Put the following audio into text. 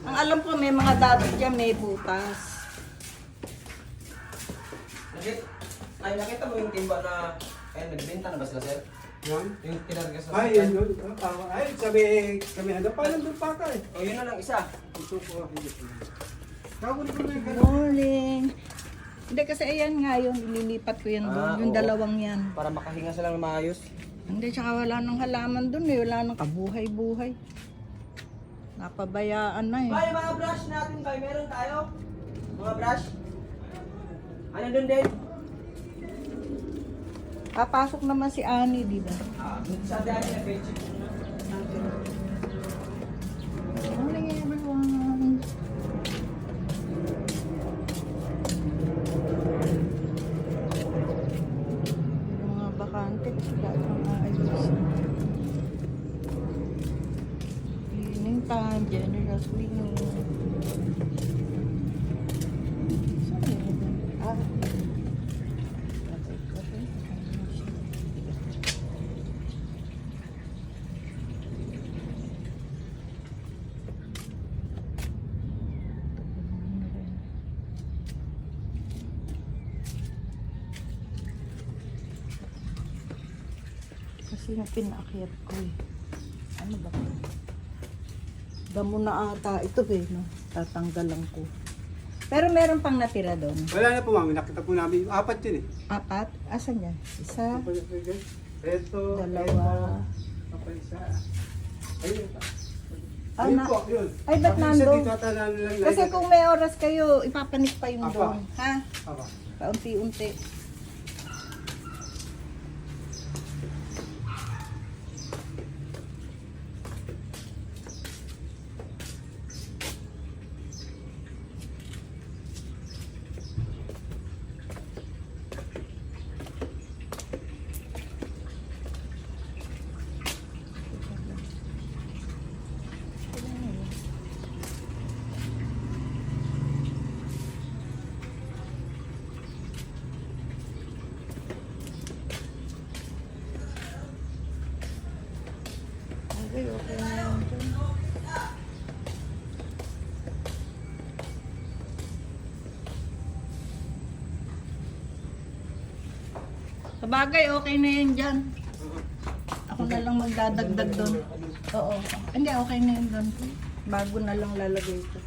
Ang alam ko may mga dapat dyan, may butas. Ay, nakita mo yung timba na, ay, nagbenta na ba sila, sir? Yan. Yung tinarga sa Ay, yun yun. Ay, sabi kami, ano pa lang doon pa ka eh. O, yun na lang isa. Ito ko, hindi ko. Kawin ko na yung Good gano'n. morning. Hindi kasi ayan nga yun, ililipat ko yan doon, yung oo. dalawang yan. Para makahinga sila ng maayos. Hindi, tsaka wala nang halaman doon eh, wala nang kabuhay-buhay. Napabayaan na eh. Bay, mga brush natin, bay. Meron tayo? Mga brush? Ano doon din? Papasok naman si Annie, di ba? Sa dahil na page. Good morning everyone. Yung mga bakante, sila ang maayos. Cleaning time, general cleaning. Saan yun? Ah. Kasi yung pinaakyat ko eh. Ano ba ito? Damo na ata ito eh, no? Tatanggalan ko. Pero meron pang natira doon. Wala na po mami, nakita po namin. Apat yun eh. Apat? Asan yan? Isa, Ito, dalawa. Apa isa. Ayun. Ah, Ayun na- po, yun. Ay, ba't Isa nandun? dito ata namin lang. Kasi kung may oras kayo, ipapanik pa yung Apa. doon. Ha? Apa. Paunti-unti. Okay, okay na yan dyan. Sabagay, okay na yan dyan. Ako na lang magdadagdag doon. Oo. Hindi, okay na yun doon. Bago na lang lalagay ko.